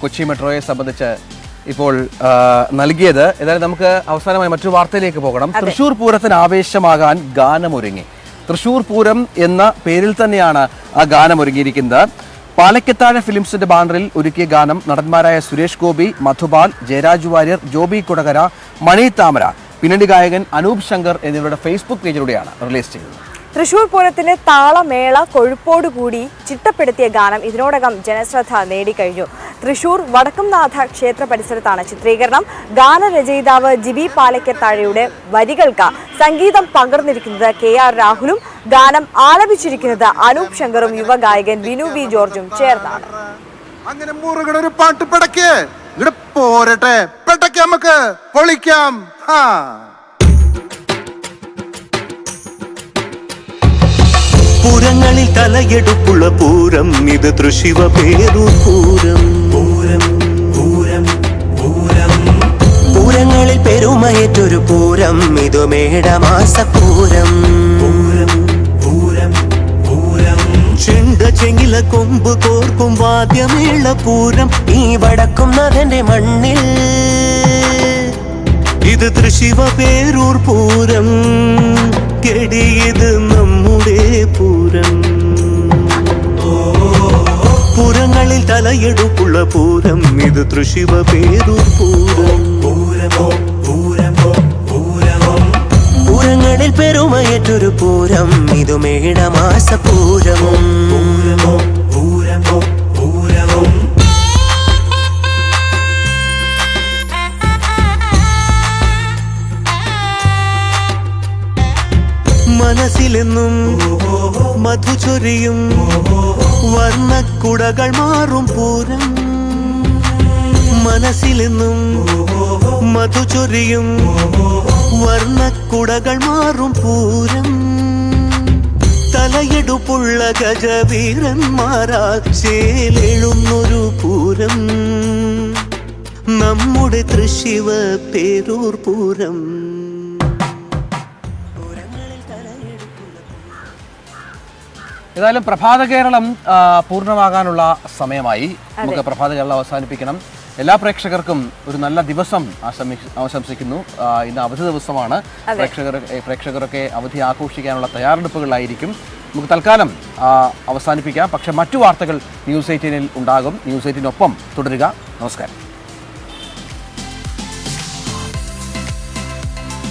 കൊച്ചി മെട്രോയെ സംബന്ധിച്ച് ഇപ്പോൾ നൽകിയത്. ഏതായാലും നമുക്ക് അവസാനമായി മറ്റൊരു വാർത്തയിലേക്ക് പോകണം. തൃശൂർ പൂരത്തിന് ആവേശമാകാൻ ഗാനമൊരുങ്ങി. തൃശൂർ പൂരം എന്ന പേരിൽ തന്നെയാണ് ആ ഗാനം ഒരുങ്ങിയിരിക്കുന്നത്. പാലക്കത്താഴ ഫിലിംസിന്റെ ബാനറിൽ ഒരുക്കിയ ഗാനം നടന്മാരായ സുരേഷ് ഗോപി, മധുപാൽ, ജയരാജ് വാര്യർ, ജോബി കുടകര, മണി താമര, പിന്നണി ഗായകൻ അനൂപ് ശങ്കർ എന്നിവരുടെ ഫേസ്ബുക്ക് പേജിലൂടെയാണ് റിലീസ് ചെയ്തത്. തൃശൂർ പൂരത്തിന്റെ താളമേള കൊഴുപ്പോടുകൂടി ചിട്ടപ്പെടുത്തിയ ഗാനം ഇതിനോടകം ജനശ്രദ്ധ നേടിക്കഴിഞ്ഞു. തൃശൂർ വടക്കുംനാഥ ക്ഷേത്ര പരിസരത്താണ് ചിത്രീകരണം. ഗാനരചയിതാവ് ജിബി പാലക്കത്താഴയുടെ വരികൾക്ക് സംഗീതം പകർന്നിരിക്കുന്നത് KR രാഹുലും ഗാനം ആലപിച്ചിരിക്കുന്നത് അനൂപ് ശങ്കറും യുവഗായകൻ വിനു വി ജോർജും ചേർന്നാണ്. അങ്ങനെ മുറുകണൊരു പാട്ട് പടക്കേ പോരട്ടെ, പെട്ടക്കെ നമുക്ക് പൊളിക്കാം. പൂരങ്ങളിൽ തലയെടുപ്പുള്ള പൂരം, ഇത് തൃശിവ പേരൂർ പൂരം. പൂരങ്ങളിൽ പെരുമയേറ്റൊരു പൂരം, ഇത് മേടമാസപൂരം. ചെണ്ട ചെങ്ങില കൊമ്പ് കോർക്കും വാദ്യമേള പൂരം, ഈ വടക്കും നാഥന്റെ മണ്ണിൽ ഇത് തൃശിവ പേരൂർ പൂരം. കെടിയത് നമ്മുടെ പൂരം. പൂരങ്ങളിൽ തലയെടുപ്പുള്ള പൂരം, ഇത് തൃശിവ പേരൂർ പൂരം. പൂരങ്ങളിൽ പെരുമയേറ്റൊരു പൂരം, ഇത് മേടമാസപൂരം. മനസ്സിലെന്നും മധുചൊരിയും വർണ്ണക്കുടകൾ മാറും പൂരം. മനസ്സിലെന്നും മധുചൊരിയും വർണ്ണക്കുടകൾ മാറും പൂരം. തലയെടുപ്പുള്ള ഗജവീരന്മാരാച്ചേലെഴുന്നൊരു പൂരം, നമ്മുടെ തൃശിവ പേരൂർ പൂരം. ഏതായാലും പ്രഭാത കേരളം പൂർണ്ണമാകാനുള്ള സമയമായി. നമുക്ക് പ്രഭാത കേരളം അവസാനിപ്പിക്കണം. എല്ലാ പ്രേക്ഷകർക്കും ഒരു നല്ല ദിവസം ആശംസിക്കുന്നു. ഇന്ന് അവധി ദിവസമാണ്. പ്രേക്ഷകരൊക്കെ അവധി ആഘോഷിക്കാനുള്ള തയ്യാറെടുപ്പുകളായിരിക്കും. നമുക്ക് തൽക്കാലം അവസാനിപ്പിക്കാം. പക്ഷെ മറ്റു വാർത്തകൾ ന്യൂസ് 18-ൽ ഉണ്ടാകും. ന്യൂസ് 18-നൊപ്പം തുടരുക. നമസ്കാരം.